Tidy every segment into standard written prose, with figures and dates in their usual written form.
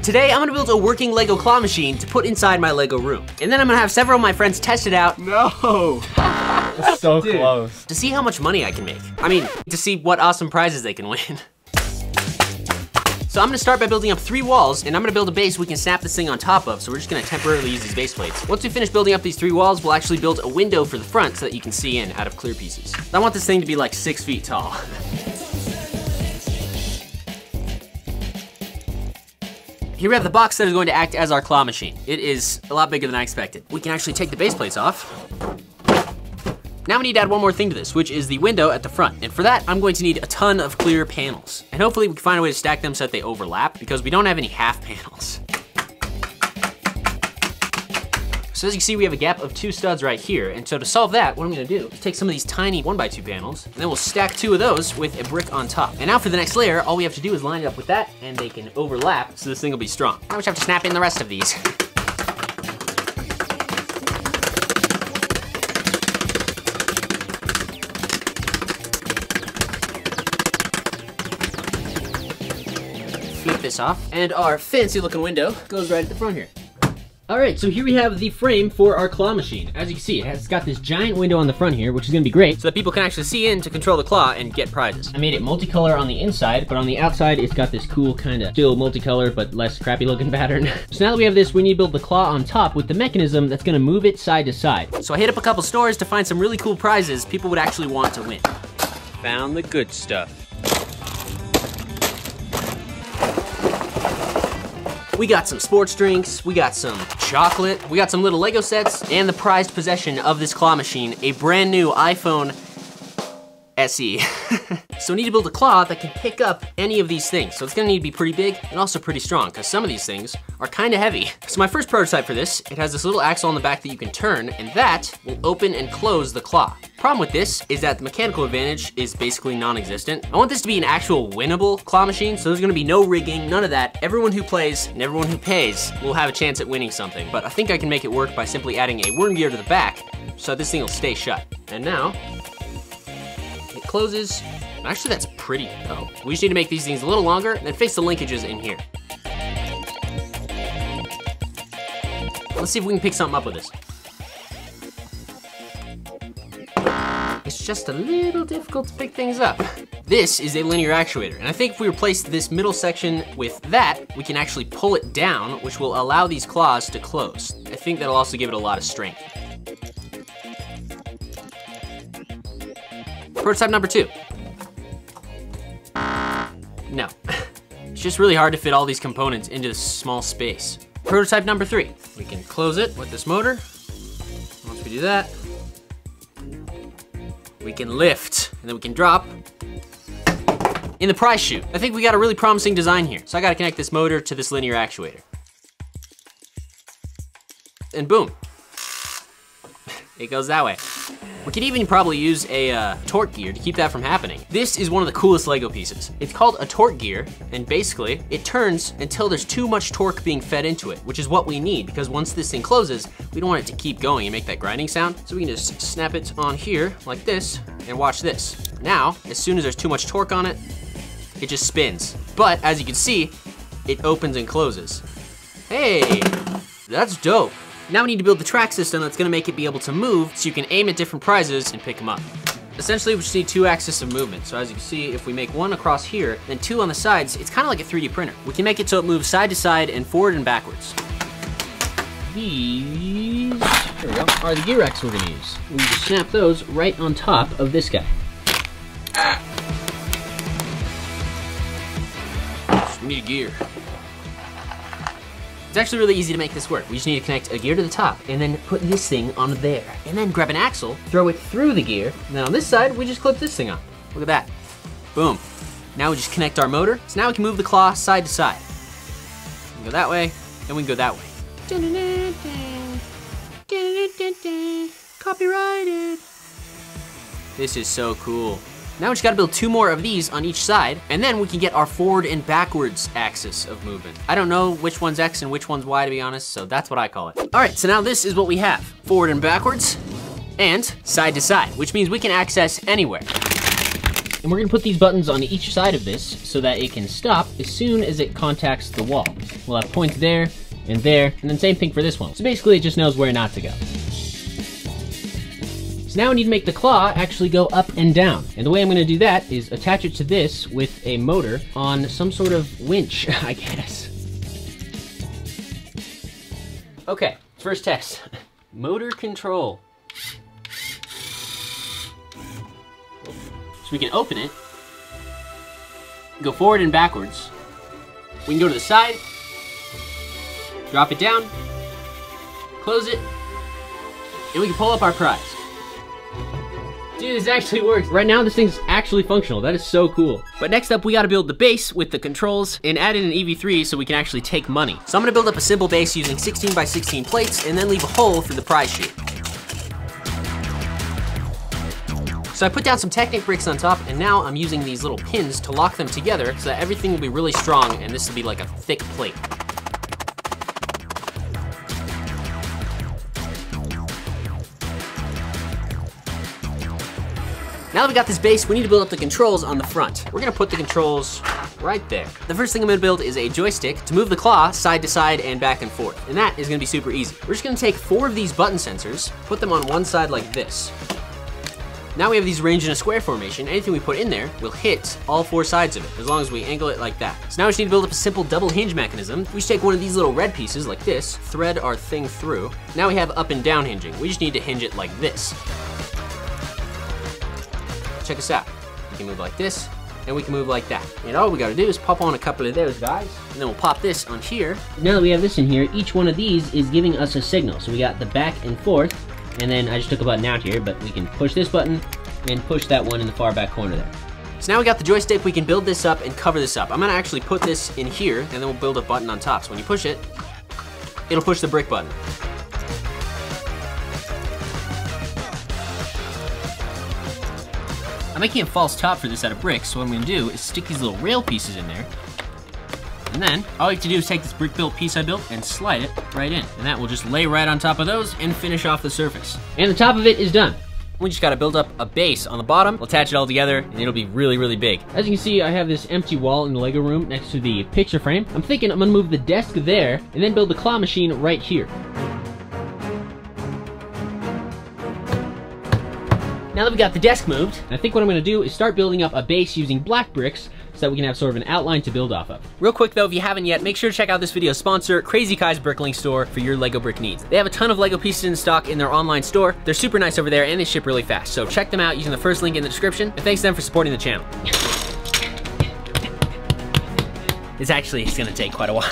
Today, I'm gonna build a working Lego claw machine to put inside my Lego room. And then I'm gonna have several of my friends test it out. No! So close. To see how much money I can make. I mean, to see what awesome prizes they can win. So I'm gonna start by building up 3 walls, and I'm gonna build a base we can snap this thing on top of, so we're just gonna temporarily use these base plates. Once we finish building up these 3 walls, we'll actually build a window for the front so that you can see in out of clear pieces. I want this thing to be like 6 feet tall. Here we have the box that is going to act as our claw machine. It is a lot bigger than I expected. We can actually take the base plates off. Now we need to add one more thing to this, which is the window at the front. And for that, I'm going to need a ton of clear panels. And hopefully we can find a way to stack them so that they overlap, because we don't have any half panels. So as you can see, we have a gap of 2 studs right here. And so to solve that, what I'm gonna do is take some of these tiny 1x2 panels, and then we'll stack 2 of those with a brick on top. And now for the next layer, all we have to do is line it up with that, and they can overlap, so this thing will be strong. Now we just have to snap in the rest of these. Flip this off, and our fancy looking window goes right at the front here. All right, so here we have the frame for our claw machine. As you can see, it's got this giant window on the front here, which is gonna be great, so that people can actually see in to control the claw and get prizes. I made it multicolor on the inside, but on the outside, it's got this cool kind of still multicolor, but less crappy looking pattern. So now that we have this, we need to build the claw on top with the mechanism that's gonna move it side to side. So I hit up a couple stores to find some really cool prizes people would actually want to win. Found the good stuff. We got some sports drinks, we got some chocolate, we got some little Lego sets, and the prized possession of this claw machine, a brand new iPhone SE. So we need to build a claw that can pick up any of these things. So it's gonna need to be pretty big and also pretty strong, because some of these things are kind of heavy. So my first prototype for this, it has this little axle on the back that you can turn, and that will open and close the claw. Problem with this is that the mechanical advantage is basically non-existent. I want this to be an actual winnable claw machine, so there's gonna be no rigging, none of that. Everyone who plays and everyone who pays will have a chance at winning something, but I think I can make it work by simply adding a worm gear to the back so this thing will stay shut. And now, it closes. Actually, that's pretty, oh. We just need to make these things a little longer and then fix the linkages in here. Let's see if we can pick something up with this. It's just a little difficult to pick things up. This is a linear actuator, and I think if we replace this middle section with that, we can actually pull it down, which will allow these claws to close. I think that'll also give it a lot of strength. Prototype number 2. No. It's just really hard to fit all these components into this small space. Prototype number 3. We can close it with this motor. Once we do that, we can lift, and then we can drop in the prize chute. I think we got a really promising design here. So I gotta connect this motor to this linear actuator. And boom, it goes that way. We could even probably use a torque gear to keep that from happening. This is one of the coolest Lego pieces. It's called a torque gear, and basically, it turns until there's too much torque being fed into it, which is what we need, because once this thing closes, we don't want it to keep going and make that grinding sound. So we can just snap it on here, like this, and watch this. Now, as soon as there's too much torque on it, it just spins. But, as you can see, it opens and closes. Hey, that's dope. Now we need to build the track system that's gonna make it be able to move so you can aim at different prizes and pick them up. Essentially, we just need 2 axes of movement. So as you can see, if we make 1 across here, then 2 on the sides, it's kind of like a 3D printer. We can make it so it moves side to side and forward and backwards. These, there we go, are the gear racks we're gonna use. We just snap those right on top of this guy. Just need a gear. It's actually really easy to make this work. We just need to connect a gear to the top and then put this thing on there. And then grab an axle, throw it through the gear, and then on this side, we just clip this thing on. Look at that. Boom. Now we just connect our motor. So now we can move the claw side to side. We can go that way, and we can go that way. Copyrighted. This is so cool. Now we just gotta build 2 more of these on each side, and then we can get our forward and backwards axis of movement. I don't know which one's X and which one's Y, to be honest, so that's what I call it. All right, so now this is what we have. Forward and backwards, and side to side, which means we can access anywhere. And we're gonna put these buttons on each side of this so that it can stop as soon as it contacts the wall. We'll have points there, and then same thing for this one. So basically it just knows where not to go. So now we need to make the claw actually go up and down. And the way I'm gonna do that is attach it to this with a motor on some sort of winch, I guess. Okay, first test. Motor control. So we can open it, go forward and backwards. We can go to the side, drop it down, close it, and we can pull up our prize. Dude, this actually works. Right now, this thing's actually functional. That is so cool. But next up, we gotta build the base with the controls and add in an EV3 so we can actually take money. So I'm gonna build up a simple base using 16 by 16 plates and then leave a hole through the prize chute. So I put down some Technic bricks on top, and now I'm using these little pins to lock them together so that everything will be really strong, and this will be like a thick plate. Now that we got this base, we need to build up the controls on the front. We're gonna put the controls right there. The first thing I'm gonna build is a joystick to move the claw side to side and back and forth. And that is gonna be super easy. We're just gonna take 4 of these button sensors, put them on one side like this. Now we have these arranged in a square formation. Anything we put in there will hit all 4 sides of it, as long as we angle it like that. So now we just need to build up a simple double hinge mechanism. We just take one of these little red pieces like this, thread our thing through. Now we have up and down hinging. We just need to hinge it like this. Check us out. We can move like this, and we can move like that. And all we gotta do is pop on a couple of those guys, and then we'll pop this on here. Now that we have this in here, each one of these is giving us a signal. So we got the back and forth, and then I just took a button out here, but we can push this button and push that one in the far back corner there. So now we got the joystick, we can build this up and cover this up. I'm gonna actually put this in here, and then we'll build a button on top. So when you push it, it'll push the brick button. I'm making a false top for this out of bricks, so what I'm gonna do is stick these little rail pieces in there, and then all you have to do is take this brick-built piece I built and slide it right in, and that will just lay right on top of those and finish off the surface. And the top of it is done. We just gotta build up a base on the bottom, we'll attach it all together, and it'll be really, really big. As you can see, I have this empty wall in the Lego room next to the picture frame. I'm thinking I'm gonna move the desk there, and then build the claw machine right here. Now that we got the desk moved, I think what I'm gonna do is start building up a base using black bricks so that we can have sort of an outline to build off of. Real quick though, if you haven't yet, make sure to check out this video's sponsor, Krazy Bricklink store, for your Lego brick needs. They have a ton of Lego pieces in stock in their online store. They're super nice over there and they ship really fast. So check them out using the first link in the description. And thanks to them for supporting the channel. It's gonna take quite a while.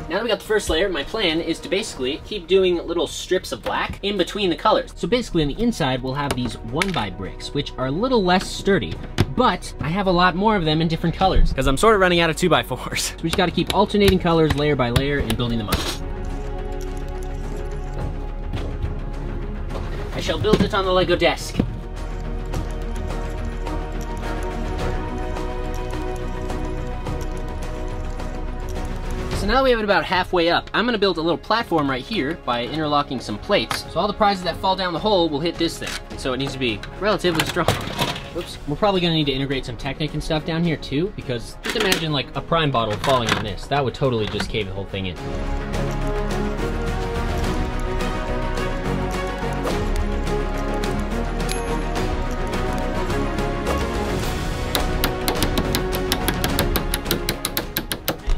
Now that we got the first layer, my plan is to basically keep doing little strips of black in between the colors. So basically on the inside, we'll have these 1x bricks, which are a little less sturdy, but I have a lot more of them in different colors because I'm sort of running out of 2x4s. So we just gotta keep alternating colors layer by layer and building them up. I shall build it on the Lego desk. So now that we have it about halfway up, I'm gonna build a little platform right here by interlocking some plates. So all the prizes that fall down the hole will hit this thing. And so it needs to be relatively strong. Oops. We're probably gonna need to integrate some Technic and stuff down here too, because just imagine like a prime bottle falling on this. That would totally just cave the whole thing in.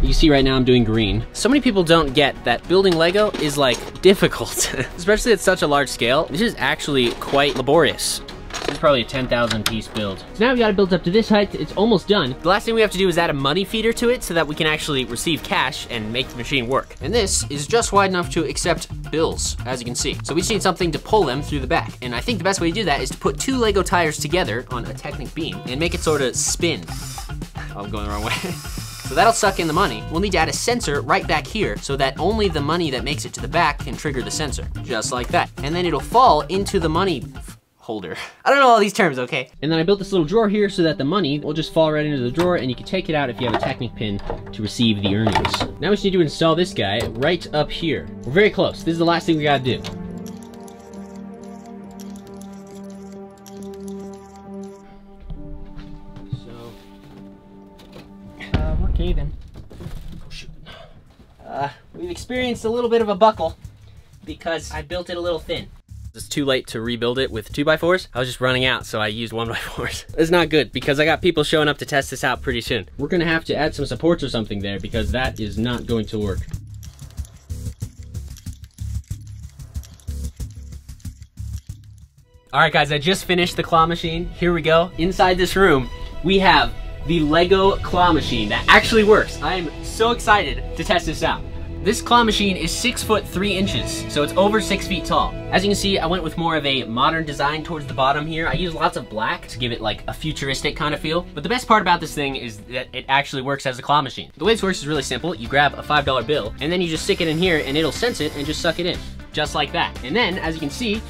You see right now I'm doing green. So many people don't get that building Lego is like difficult, especially at such a large scale. This is actually quite laborious. This is probably a 10,000 piece build. So now we got it built up to this height. It's almost done. The last thing we have to do is add a money feeder to it so that we can actually receive cash and make the machine work. And this is just wide enough to accept bills, as you can see. So we just need something to pull them through the back. And I think the best way to do that is to put 2 Lego tires together on a Technic beam and make it sort of spin. Oh, I'm going the wrong way. So that'll suck in the money. We'll need to add a sensor right back here so that only the money that makes it to the back can trigger the sensor, just like that. And then it'll fall into the money. holder. I don't know all these terms, okay? And then I built this little drawer here so that the money will just fall right into the drawer and you can take it out if you have a Technic pin to receive the earnings. Now we just need to install this guy right up here. We're very close. This is the last thing we gotta do. So, we're caving. Oh shoot. We've experienced a little bit of a buckle because I built it a little thin. It's too late to rebuild it with 2x4s. I was just running out, so I used 1x4s. It's not good because I got people showing up to test this out pretty soon. We're gonna have to add some supports or something there because that is not going to work. All right, guys, I just finished the claw machine. Here we go. Inside this room, we have the Lego claw machine that actually works. I am so excited to test this out. This claw machine is 6 foot 3 inches, so it's over 6 feet tall. As you can see, I went with more of a modern design towards the bottom here. I used lots of black to give it like a futuristic kind of feel. But the best part about this thing is that it actually works as a claw machine. The way this works is really simple. You grab a $5 bill, and then you just stick it in here, and it'll sense it and just suck it in, just like that. And then, as you can see,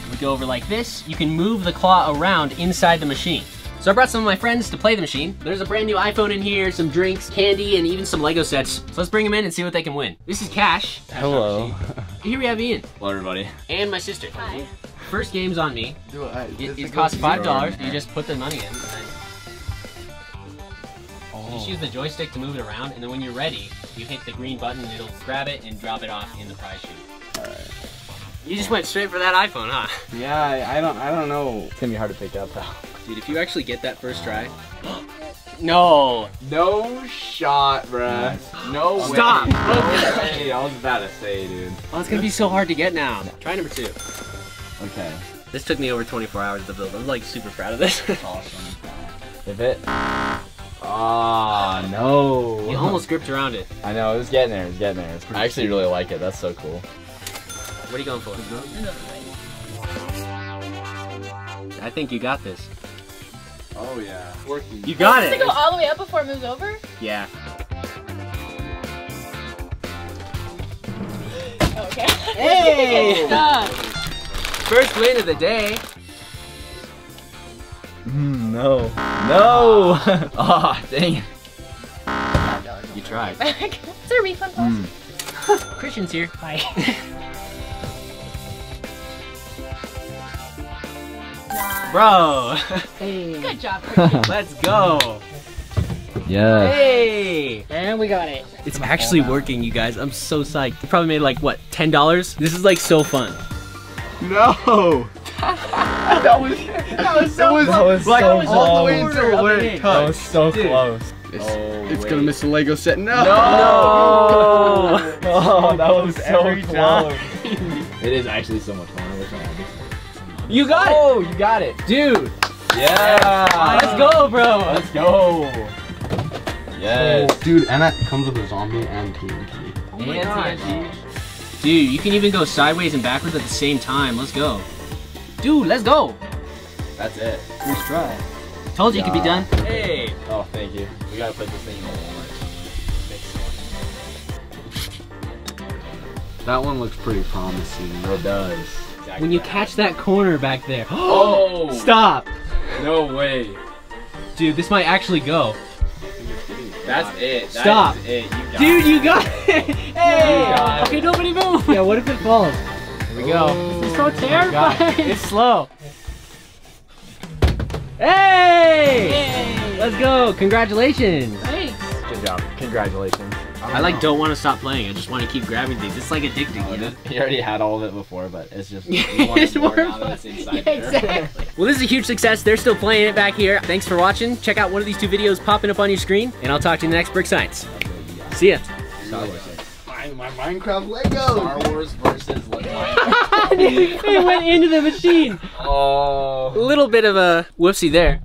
we go over like this. You can move the claw around inside the machine. So I brought some of my friends to play the machine. There's a brand new iPhone in here, some drinks, candy, and even some Lego sets. So let's bring them in and see what they can win. This is Cash. Hello. Here we have Ian. Hello, everybody. And my sister. Hi. First game's on me. It costs $5. You just put the money in. And you just use the joystick to move it around, and then when you're ready, you hit the green button, and it'll grab it and drop it off in the prize chute. Alright. You just went straight for that iPhone, huh? Yeah, I don't know. It's gonna be hard to pick up though. Dude, if you actually get that first try. No. No shot, bruh. No way. Stop. No way. I was about to say, dude. Oh, it's gonna be so hard to get now. Try number 2. Okay. This took me over 24 hours to build. I'm like super proud of this. Awesome. If it. Ah, no. You almost gripped around it. I know, it was getting there. It was getting there. I actually really like it. That's so cool. What are you going for? I think you got this. Oh yeah. Working. You got Does it! it go all the way up before it moves over? Yeah. Okay. Hey! Stop. First win of the day. No. No! Oh, dang it. You tried. Is there a refund policy? Christian's here. Hi. Bro. Hey. Good job, Christian. Let's go. Yeah. Hey. And we got it. It's actually working, you guys. I'm so psyched. I probably made like, what, $10? This is like so fun. No! that was so close. Like, so all the way close. until where it That was so Dude. close. It's gonna miss the Lego set. No! No! Oh, that was so Every close. It is actually so much fun. I wish I had this. You got it! Oh, you got it. Dude! Yeah! Let's go, bro! Let's go! Yes. Dude, and that comes with a zombie and TNT. Oh my gosh. Dude, you can even go sideways and backwards at the same time. Let's go. Dude, let's go! That's it. First try. Told you it could be done. Hey! Oh, thank you. We gotta put this thing in the Walmart. That one looks pretty promising. It does. Exactly. When you catch that corner back there. Oh! Stop! No way. Dude, this might actually go. That's it. Stop. That is it. You got Dude, it. you got it! Hey! got it. Okay, nobody move! Yeah, what if it falls? Here we go. This is so terrifying! It's slow. Hey! Let's go! Congratulations! Thanks. Good job. Congratulations. I like don't want to stop playing. I just want to keep grabbing things. It's like addicting, you know? You already had all of it before, but it's just It's more now fun. that it's inside Yeah, there. exactly. Well, this is a huge success. They're still playing it back here. Thanks for watching. Check out one of these 2 videos popping up on your screen, and I'll talk to you in the next Brick Science. See ya. Star Wars. My Minecraft Lego! Star Wars versus It went into the machine. Oh. A little bit of a whoopsie there.